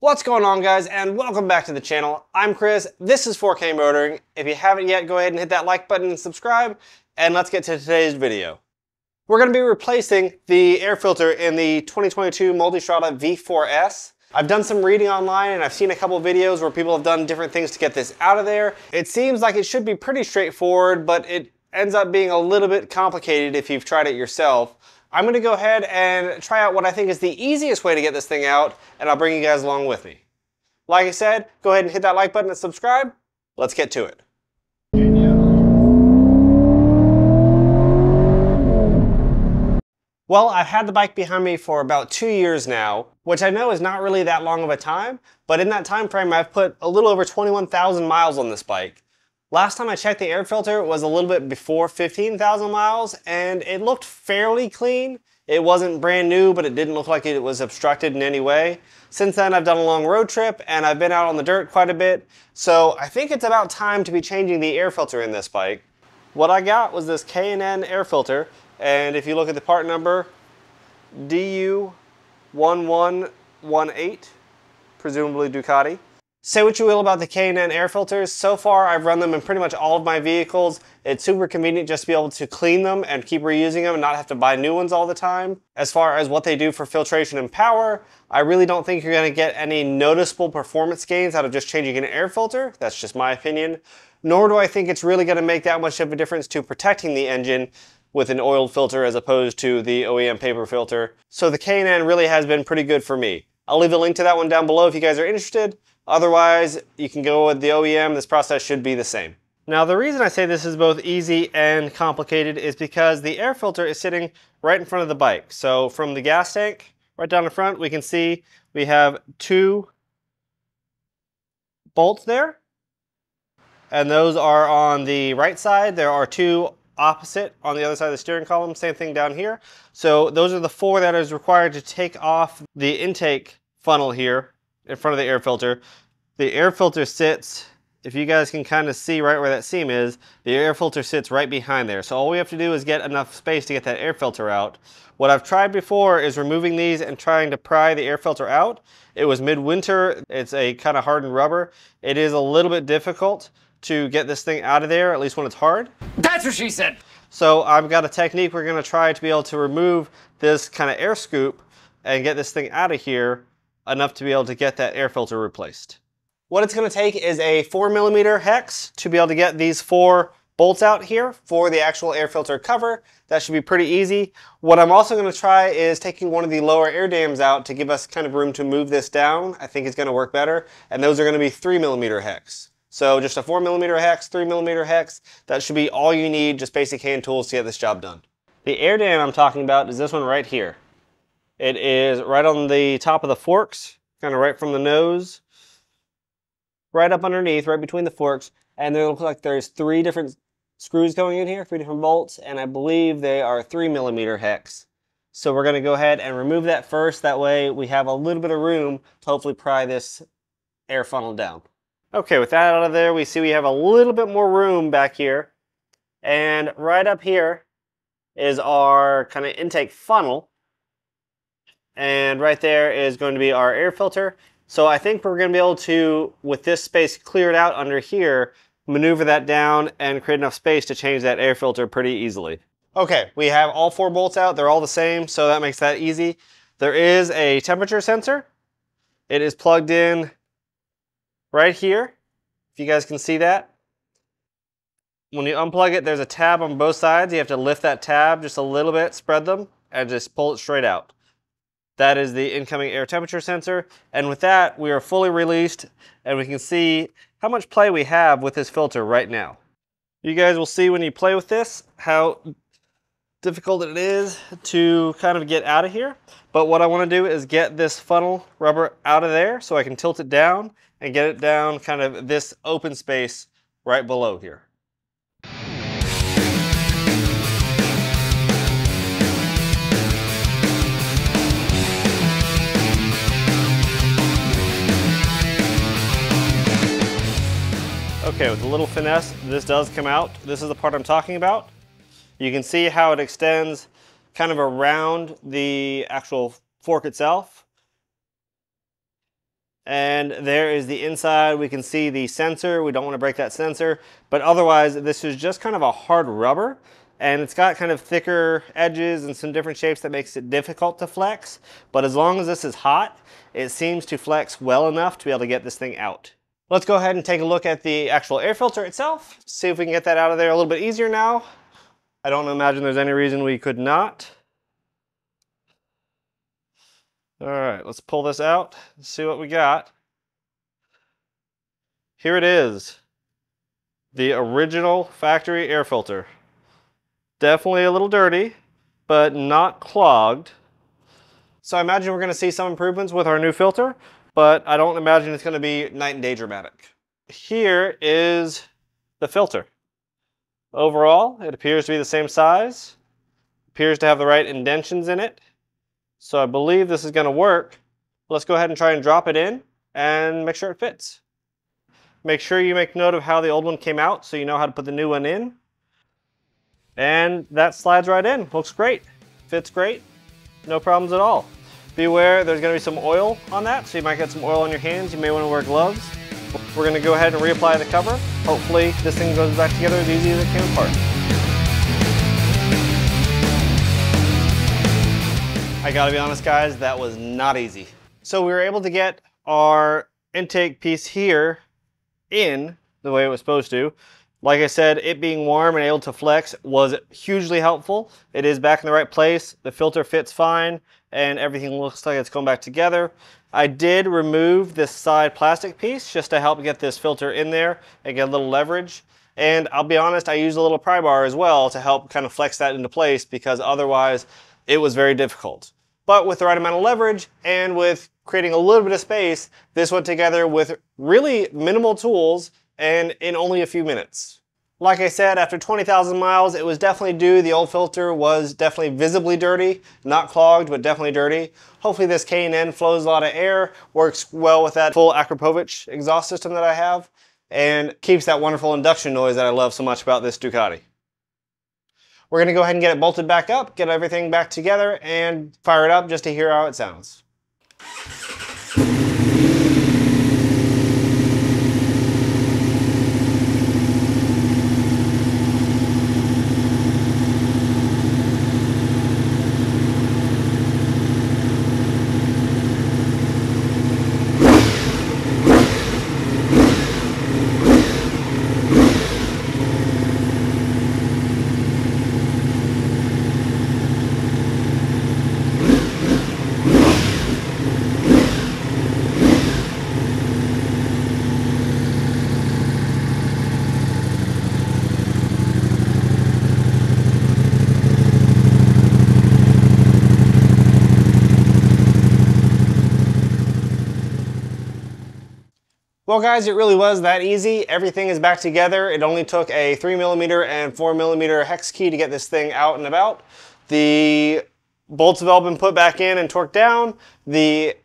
What's going on, guys, and welcome back to the channel. I'm Chris, this is 4K Motoring. If you haven't yet, go ahead and hit that like button and subscribe, and let's get to today's video. We're going to be replacing the air filter in the 2022 Multistrada V4S. I've done some reading online and I've seen a couple videos where people have done different things to get this out of there. It seems like it should be pretty straightforward, but it ends up being a little bit complicated if you've tried it yourself. I'm going to go ahead and try out what I think is the easiest way to get this thing out, and I'll bring you guys along with me. Like I said, go ahead and hit that like button and subscribe. Let's get to it. Well, I've had the bike behind me for about 2 years now, which I know is not really that long of a time, but in that time frame I've put a little over 21,000 miles on this bike. Last time I checked the air filter was a little bit before 15,000 miles, and it looked fairly clean. It wasn't brand new, but it didn't look like it was obstructed in any way. Since then, I've done a long road trip, and I've been out on the dirt quite a bit, so I think it's about time to be changing the air filter in this bike. What I got was this K&N air filter, and if you look at the part number, DU1118, presumably Ducati. Say what you will about the K&N air filters, so far I've run them in pretty much all of my vehicles. It's super convenient just to be able to clean them and keep reusing them and not have to buy new ones all the time. As far as what they do for filtration and power, I really don't think you're going to get any noticeable performance gains out of just changing an air filter. That's just my opinion. Nor do I think it's really going to make that much of a difference to protecting the engine with an oiled filter as opposed to the OEM paper filter. So the K&N really has been pretty good for me. I'll leave a link to that one down below if you guys are interested. Otherwise, you can go with the OEM. This process should be the same. Now, the reason I say this is both easy and complicated is because the air filter is sitting right in front of the bike. So from the gas tank, right down the front, we can see we have two bolts there. And those are on the right side. There are two opposite on the other side of the steering column. Same thing down here. So those are the four that is required to take off the intake funnel here in front of the air filter. The air filter sits, if you guys can kind of see right where that seam is, the air filter sits right behind there. So all we have to do is get enough space to get that air filter out. What I've tried before is removing these and trying to pry the air filter out. It was midwinter. It's a kind of hardened rubber. It is a little bit difficult to get this thing out of there, at least when it's hard. That's what she said! So I've got a technique we're going to try to be able to remove this kind of air scoop and get this thing out of here enough to be able to get that air filter replaced. What it's going to take is a 4mm hex to be able to get these four bolts out here for the actual air filter cover. That should be pretty easy. What I'm also going to try is taking one of the lower air dams out to give us kind of room to move this down. I think it's going to work better, and those are going to be 3mm hex. So just a 4mm hex, 3mm hex, that should be all you need, just basic hand tools to get this job done. The air dam I'm talking about is this one right here. It is right on the top of the forks, kind of right from the nose, right up underneath, right between the forks, and there looks like there's three different screws going in here, three different bolts, and I believe they are 3mm hex. So we're going to go ahead and remove that first, that way we have a little bit of room to hopefully pry this air funnel down. Okay, with that out of there, we see we have a little bit more room back here, and right up here is our kind of intake funnel. And right there is going to be our air filter. So I think we're going to be able to, with this space cleared out under here, maneuver that down and create enough space to change that air filter pretty easily. Okay, we have all four bolts out. They're all the same, so that makes that easy. There is a temperature sensor. It is plugged in right here, if you guys can see that. When you unplug it, there's a tab on both sides. You have to lift that tab just a little bit, spread them, and just pull it straight out. That is the incoming air temperature sensor. And with that, we are fully released and we can see how much play we have with this filter right now. You guys will see when you play with this how difficult it is to kind of get out of here. But what I want to do is get this funnel rubber out of there so I can tilt it down and get it down kind of this open space right below here. Okay, with a little finesse, this does come out. This is the part I'm talking about. You can see how it extends kind of around the actual fork itself. And there is the inside. We can see the sensor. We don't want to break that sensor, but otherwise this is just kind of a hard rubber, and it's got kind of thicker edges and some different shapes that makes it difficult to flex. But as long as this is hot, it seems to flex well enough to be able to get this thing out. Let's go ahead and take a look at the actual air filter itself. See if we can get that out of there a little bit easier now. I don't imagine there's any reason we could not. All right, let's pull this out and see what we got. Here it is. The original factory air filter. Definitely a little dirty, but not clogged. So I imagine we're going to see some improvements with our new filter, but I don't imagine it's going to be night and day dramatic. Here is the filter. Overall, it appears to be the same size. Appears to have the right indentions in it. So I believe this is going to work. Let's go ahead and try and drop it in and make sure it fits. Make sure you make note of how the old one came out so you know how to put the new one in. And that slides right in. Looks great. Fits great. No problems at all. Beware, there's going to be some oil on that, so you might get some oil on your hands. You may want to wear gloves. We're going to go ahead and reapply the cover. Hopefully this thing goes back together as easy as it can apart. I gotta be honest guys, that was not easy. So we were able to get our intake piece here in the way it was supposed to. Like I said, it being warm and able to flex was hugely helpful. It is back in the right place. The filter fits fine and everything looks like it's going back together. I did remove this side plastic piece just to help get this filter in there and get a little leverage. And I'll be honest, I used a little pry bar as well to help kind of flex that into place because otherwise it was very difficult. But with the right amount of leverage and with creating a little bit of space, this went together with really minimal tools and in only a few minutes. Like I said, after 20,000 miles, it was definitely due. The old filter was definitely visibly dirty, not clogged, but definitely dirty. Hopefully this K&N flows a lot of air, works well with that full Akrapovic exhaust system that I have, and keeps that wonderful induction noise that I love so much about this Ducati. We're going to go ahead and get it bolted back up, get everything back together, and fire it up just to hear how it sounds. Well guys, it really was that easy. Everything is back together. It only took a 3mm and 4mm hex key to get this thing out and about. The bolts have all been put back in and torqued down. The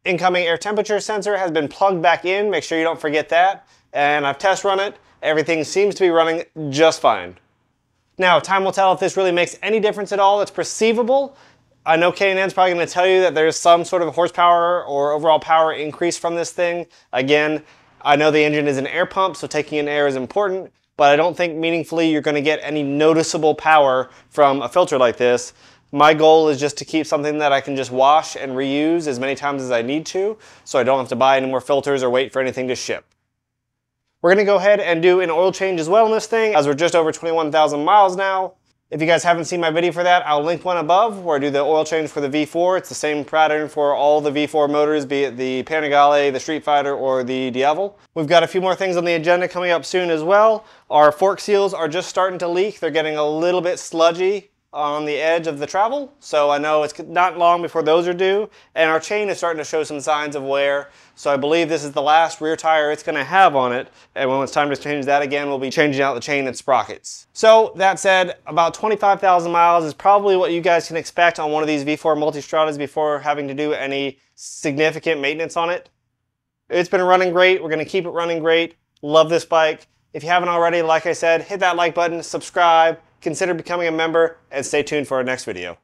incoming air temperature sensor has been plugged back in. Make sure you don't forget that. And I've test run it. Everything seems to be running just fine. Now, time will tell if this really makes any difference at all. It's perceivable. I know K&N's probably going to tell you that there's some sort of horsepower or overall power increase from this thing. Again, I know the engine is an air pump, so taking in air is important, but I don't think meaningfully you're going to get any noticeable power from a filter like this. My goal is just to keep something that I can just wash and reuse as many times as I need to, so I don't have to buy any more filters or wait for anything to ship. We're going to go ahead and do an oil change as well in this thing, as we're just over 21,000 miles now. If you guys haven't seen my video for that, I'll link one above where I do the oil change for the V4. It's the same pattern for all the V4 motors, be it the Panigale, the Street Fighter, or the Diavol. We've got a few more things on the agenda coming up soon as well. Our fork seals are just starting to leak. They're getting a little bit sludgy on the edge of the travel, so I know it's not long before those are due, and our chain is starting to show some signs of wear, so I believe this is the last rear tire it's going to have on it, and when it's time to change that again, we'll be changing out the chain and sprockets. So that said, about 25,000 miles is probably what you guys can expect on one of these V4 Multistradas before having to do any significant maintenance on it. It's been running great. We're going to keep it running great. Love this bike. If you haven't already, like I said, hit that like button, subscribe, consider becoming a member, and stay tuned for our next video.